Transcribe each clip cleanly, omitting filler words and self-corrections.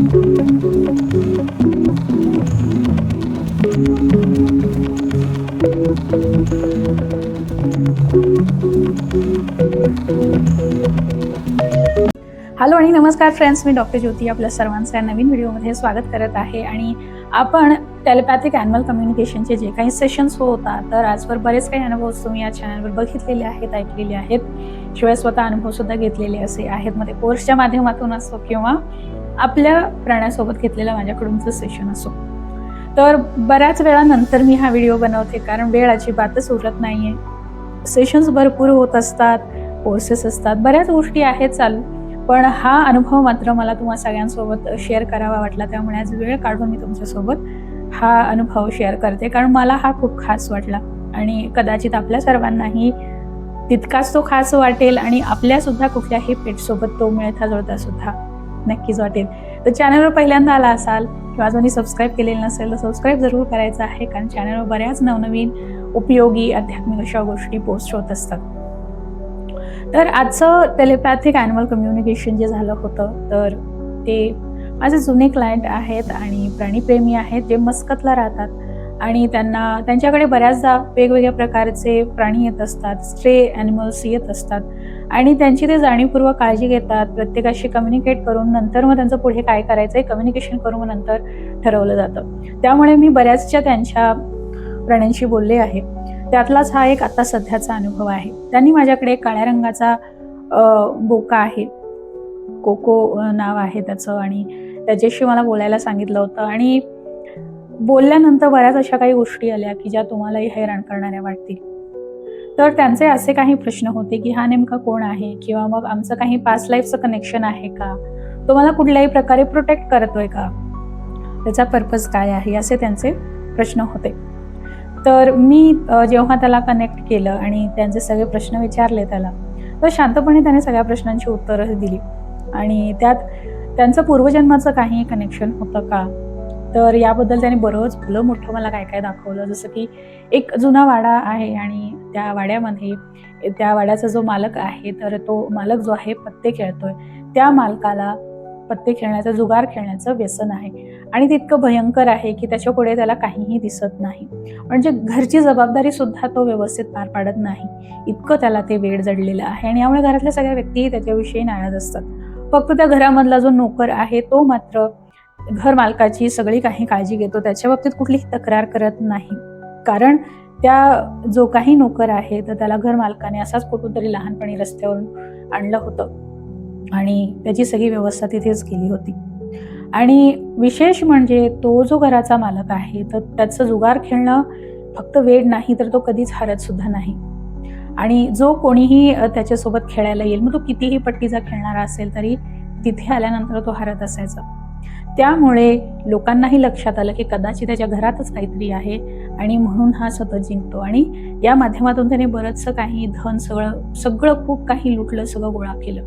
Hello आणि नमस्कार friends, मी doctor ज्योती आपल्या सर्वांचं या नवीन व्हिडिओमध्ये स्वागत करत आहे. आणि आपण टेलिपॅथिक ॲनिमल कम्युनिकेशनचे जे काही सेशन्स होतात, तर आजवर बरेच काही अनुभव तुम्ही या चॅनलवर बघितलेले आहेत, ऐकलेले आहेत, शिवाय स्वतः अनुभवसुद्धा घेतलेले असे आहेत. मग ते कोर्सच्या माध्यमातून असो किंवा आपल्या प्राण्यासोबत घेतलेलं माझ्याकडूनचं सेशन असो. तर बऱ्याच वेळानंतर मी हा व्हिडिओ बनवते, कारण वेळ अजिबातच उरत नाही आहे. सेशन्स भरपूर होत असतात, कोर्सेस असतात, बऱ्याच गोष्टी आहेत चालू. पण हा अनुभव मात्र मला तुम्हा सगळ्यांसोबत शेअर करावा वाटला, त्यामुळे आज वेळ काढून मी तुमच्यासोबत हा अनुभव शेअर करते, कारण मला हा खूप खास वाटला आणि कदाचित आपल्या सर्वांनाही तितकाच तो खास वाटेल आणि आपल्यासुद्धा कुठल्याही पेटसोबत तो मिळता जुळता सुद्धा नक्कीच वाटेल. तर चॅनलवर पहिल्यांदा आला असाल किंवा अजूनही सबस्क्राईब केलेलं नसेल तर सबस्क्राईब जरूर करायचं आहे, कारण चॅनलवर बऱ्याच नवनवीन उपयोगी आध्यात्मिक अशा गोष्टी पोस्ट होत असतात. तर आजचं टेलिपॅथिक ॲनिमल कम्युनिकेशन जे झालं होतं, तर ते माझे जुने क्लायंट आहेत आणि प्राणीप्रेमी आहेत, जे मस्कतला राहतात आणि त्यांच्याकडे बऱ्याचदा वेगवेगळ्या प्रकारचे प्राणी येत असतात, स्ट्रे ॲनिमल्स येत असतात आणि त्यांची ते जाणीवपूर्वक काळजी घेतात, प्रत्येकाशी कम्युनिकेट करून नंतर मग त्यांचं पुढे काय करायचं आहे कम्युनिकेशन करून नंतर ठरवलं जातं. त्यामुळे मी बऱ्याचशा त्यांच्या प्राण्यांशी बोलले आहे. त्यातलाच हा एक आता सध्याचा अनुभव आहे. त्यांनी माझ्याकडे काळ्या रंगाचा बोका आहे, कोको नाव आहे त्याचं, आणि त्याच्याशी मला बोलायला सांगितलं होतं. आणि बोलल्यानंतर बऱ्याच अशा काही गोष्टी आल्या की ज्या तुम्हालाही हैराण करणाऱ्या वाटतील. तर त्यांचे असे काही प्रश्न होते की हा नेमका कोण आहे, किंवा मग आमचं काही पास्ट लाईफचं कनेक्शन आहे का, तो मला कुठल्याही प्रकारे प्रोटेक्ट करतोय का, त्याचा पर्पज काय आहे, असे त्यांचे प्रश्न होते. तर मी जेव्हा त्याला कनेक्ट केलं आणि त्यांचे सगळे प्रश्न विचारले त्याला, तर शांतपणे त्याने सगळ्या प्रश्नांची उत्तरं दिली. आणि त्यात त्यांचं पूर्वजन्माचं काही कनेक्शन होतं का, तर याबद्दल त्याने बरंच भलं मोठं मला काय काय दाखवलं. जसं की एक जुना वाडा आहे आणि त्या वाड्यामध्ये त्या वाड्याचा जो मालक आहे, तर तो मालक जो आहे पत्ते खेळतोय. त्या मालकाला पत्ते खेळण्याचं, जुगार खेळण्याचं व्यसन आहे आणि ते इतकं भयंकर आहे की त्याच्या पुढे त्याला काहीही दिसत नाही. म्हणजे घरची जबाबदारी सुद्धा तो व्यवस्थित पार पाडत नाही, इतकं त्याला ते वेड जडलेलं आहे. आणि यामुळे घरातल्या सगळ्या व्यक्तीही त्याच्याविषयी नाराज असतात. फक्त त्या घरामधला जो नोकर आहे तो मात्र घर मालकाची सगळी काही काळजी घेतो, त्याच्या बाबतीत कुठलीही तक्रार करत नाही. कारण त्या जो काही नोकर आहे तर त्याला घर मालकाने असाच कुठून तरी लहानपणी रस्त्यावरून आणलं होतं आणि त्याची सगळी व्यवस्था तिथेच केली होती. आणि विशेष म्हणजे तो जो घराचा मालक आहे तर त्याचं जुगार खेळणं फक्त वेड नाही, तर तो कधीच हारत सुद्धा नाही. आणि जो कोणीही त्याच्यासोबत खेळायला येईल, मग तो कितीही पट्टीचा खेळणारा असेल तरी तिथे आल्यानंतर तो हारत असायचा. त्यामुळे लोकांनाही लक्षात आलं की कदाचित त्याच्या घरातच काहीतरी आहे आणि म्हणून हा सतत जिंकतो. आणि या माध्यमातून त्याने बरंचसं काही धन, सगळं खूप काही लुटलं, सगळं गोळा केलं.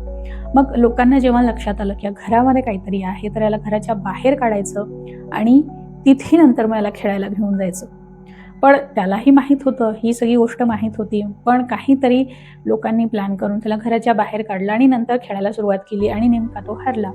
मग लोकांना जेव्हा लक्षात आलं की घरामध्ये काहीतरी आहे, तर याला घराच्या बाहेर काढायचं आणि तिथे नंतर मग याला खेळायला घेऊन जायचं. पण त्यालाही माहीत होतं, ही सगळी गोष्ट माहीत होती, पण काहीतरी लोकांनी प्लॅन करून त्याला घराच्या बाहेर काढलं आणि नंतर खेळायला सुरुवात केली आणि नेमका तो हरला.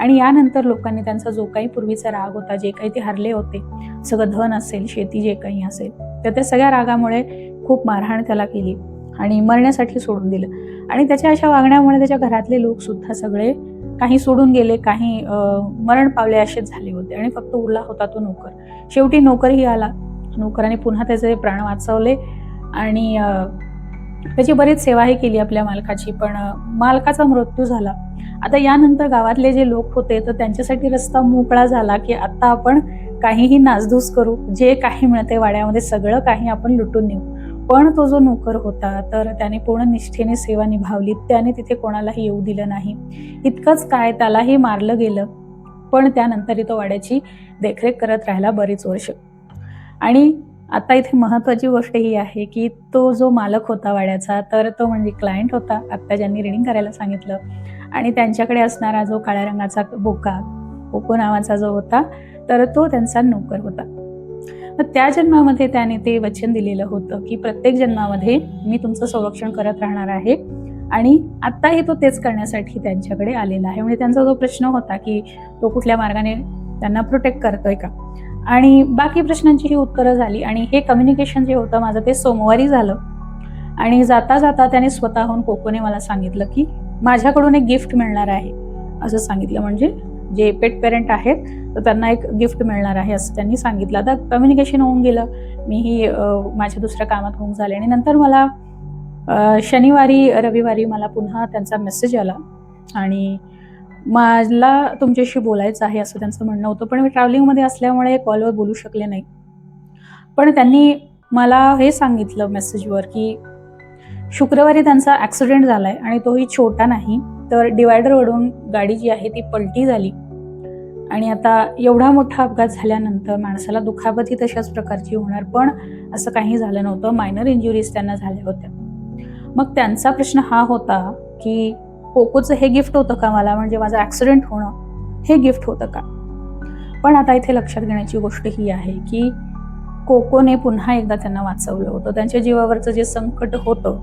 आणि यानंतर लोकांनी त्यांचा जो काही पूर्वीचा राग होता, जे काही ते हरले होते, सगळं धन असेल, शेती जे काही असेल, तर त्या सगळ्या रागामुळे खूप मारहाण त्याला केली आणि मरण्यासाठी सोडून दिलं. आणि त्याच्या अशा वागण्यामुळे त्याच्या घरातले लोक सुद्धा सगळे काही सोडून गेले, काही मरण पावले असेच झाले होते आणि फक्त उरला होता तो नोकर. शेवटी नोकरही आला, नोकराने पुन्हा त्याचे प्राण वाचवले आणि त्याची बरीच सेवाही केली आपल्या मालकाची. पण मालकाचा मृत्यू झाला. आता यानंतर गावातले जे लोक होते तर त्यांच्यासाठी रस्ता मोकळा झाला की आता आपण काहीही नासधूस करू, जे काही मिळते वाड्यामध्ये सगळं काही आपण लुटून नेऊ. पण तो जो नोकर होता तर त्याने पूर्ण निष्ठेने सेवा निभावली, त्याने तिथे कोणालाही येऊ दिलं नाही. इतकंच काय, त्यालाही मारलं गेलं, पण त्यानंतरही तो वाड्याची देखरेख करत राहिला बरीच वर्ष. आणि आता इथे महत्त्वाची गोष्ट ही आहे की तो जो मालक होता वाड्याचा, तर तो म्हणजे क्लायंट होता, आत्ता ज्यांनी रिडिंग करायला सांगितलं. आणि त्यांच्याकडे असणारा जो काळ्या रंगाचा बोका, कोको नावाचा जो होता, तर तो त्यांचा नोकर होता. तर त्या जन्मामध्ये त्याने ते वचन दिलेलं होतं की प्रत्येक जन्मामध्ये मी तुमचं संरक्षण करत राहणार आहे आणि आत्ताही तो तेच करण्यासाठी त्यांच्याकडे आलेला आहे. म्हणजे त्यांचा जो प्रश्न होता की तो कुठल्या मार्गाने त्यांना प्रोटेक्ट करतोय का, आणि बाकी प्रश्नांची ही उत्तरं झाली. आणि हे कम्युनिकेशन जे होतं माझं ते सोमवारी झालं. आणि जाता जाता त्याने स्वतःहून कोकोने मला सांगितलं की माझ्याकडून एक गिफ्ट मिळणार आहे असं सांगितलं. म्हणजे जे पेट पेरेंट आहेत तर त्यांना एक गिफ्ट मिळणार आहे असं त्यांनी सांगितलं. आता कम्युनिकेशन होऊन गेलं, मीही माझ्या दुसऱ्या कामात होऊन झाले. आणि नंतर मला शनिवारी रविवारी मला पुन्हा त्यांचा मेसेज आला आणि मला तुमच्याशी बोलायचं आहे असं त्यांचं म्हणणं होतं. पण मी ट्रॅव्हलिंगमध्ये असल्यामुळे कॉलवर बोलू शकले नाही. पण त्यांनी मला हे सांगितलं मेसेजवर की शुक्रवारी त्यांचा ॲक्सिडेंट झालाय आणि तोही छोटा नाही, तर डिवायडरवरून गाडी जी आहे ती पलटी झाली. आणि आता एवढा मोठा अपघात झाल्यानंतर माणसाला दुखापती तशाच प्रकारची होणार, पण असं काही झालं नव्हतं. मायनर इंजुरीज त्यांना झाल्या होत्या. मग त्यांचा प्रश्न हा होता की कोकोचं हे गिफ्ट होतं का मला, म्हणजे माझं ॲक्सिडेंट होणं हे गिफ्ट होतं का. पण आता इथे लक्षात घेण्याची गोष्ट ही आहे की कोकोने पुन्हा एकदा त्यांना वाचवलं होतं. त्यांच्या जीवावरचं जे संकट होतं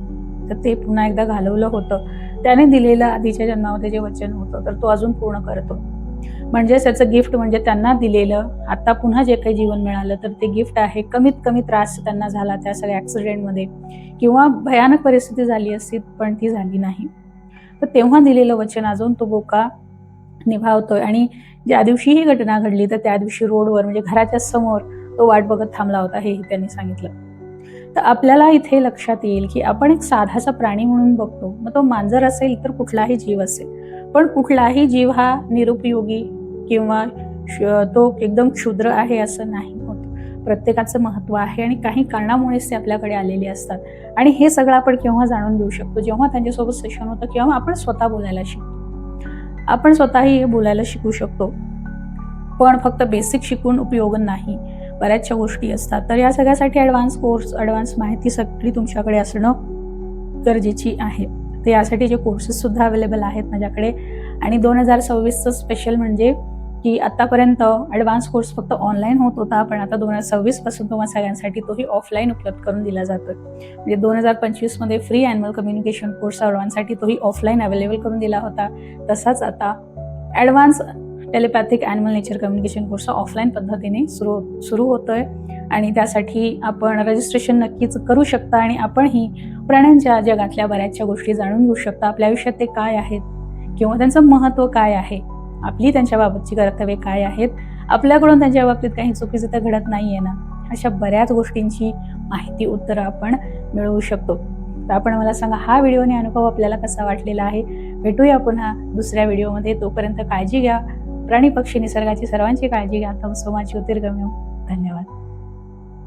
तर ते पुन्हा एकदा घालवलं होतं. त्याने दिलेलं आधीच्या जन्मामध्ये जे वचन होतं तर तो अजून पूर्ण करतो. म्हणजेच त्याचं गिफ्ट म्हणजे त्यांना दिलेलं आता पुन्हा जे काही जीवन मिळालं तर ते गिफ्ट आहे. कमीत कमी त्रास त्यांना झाला त्या सगळ्या ॲक्सिडेंटमध्ये, किंवा भयानक परिस्थिती झाली असती पण ती झाली नाही. तर तेव्हा दिलेलं वचन अजून तो बोका निभावतोय. आणि ज्या दिवशी ही घटना घडली तर त्या दिवशी रोडवर म्हणजे घराच्या समोर तो वाट बघत थांबला होता, हेही त्यांनी सांगितलं. तर आपल्याला इथे लक्षात येईल की आपण एक साधासा प्राणी म्हणून बघतो, मग तो मांजर असेल तर कुठलाही जीव असेल, पण कुठलाही जीव हा निरुपयोगी किंवा तो एकदम क्षुद्र आहे असं नाही होत. प्रत्येकाचं महत्त्व आहे आणि काही कारणामुळेच ते आपल्याकडे आलेले असतात. आणि हे सगळं आपण केव्हा जाणून घेऊ शकतो, जेव्हा त्यांच्यासोबत सेशन होतं किंवा आपण स्वतः बोलायला शिकतो. आपण स्वतःही बोलायला शिकू शकतो, पण फक्त बेसिक शिकून उपयोग नाही, बऱ्याचशा गोष्टी असतात. तर या सगळ्यासाठी ॲडव्हान्स कोर्स, ॲडव्हान्स माहिती सगळी तुमच्याकडे असणं गरजेची आहे. तर यासाठी जे कोर्सेससुद्धा अवेलेबल आहेत माझ्याकडे. आणि 2026चं स्पेशल म्हणजे की आत्तापर्यंत ॲडव्हान्स कोर्स फक्त ऑनलाईन होत होता, पण आता 2026पासून तुम्हाला सगळ्यांसाठी तोही ऑफलाईन उपलब्ध करून दिला जातोय. म्हणजे 2025मध्ये फ्री ॲन्युअल कम्युनिकेशन कोर्स ॲडव्हान्ससाठी तोही ऑफलाईन अवेलेबल करून दिला होता. तसाच आता advance telepathic animal nature communication course offline पद्धतीने सुरू होतोय. आणि त्यासाठी आपण रजिस्ट्रेशन नक्कीच करू शकता आणि आपणही प्राण्यांच्या जगातल्या बऱ्याचशा गोष्टी जाणून घेऊ शकता. आपल्या आयुष्यात ते काय आहेत किंवा त्यांचं महत्त्व काय आहे, आपली त्यांच्याबाबतची कर्तव्ये काय आहेत, आपल्याकडून त्यांच्या बाबतीत काही चुकीचं तर घडत नाही आहे ना, अशा बऱ्याच गोष्टींची माहिती, उत्तरं आपण मिळवू शकतो. तर आपण मला सांगा हा व्हिडिओ आणि अनुभव आपल्याला कसा वाटलेला आहे. भेटूया पुन्हा दुसऱ्या व्हिडिओमध्ये. तोपर्यंत काळजी घ्या. प्राणी, पक्षी, निसर्गाची सर्वांची काळजी घ्या. तम सोमा ज्योतिर्गम्यम. धन्यवाद.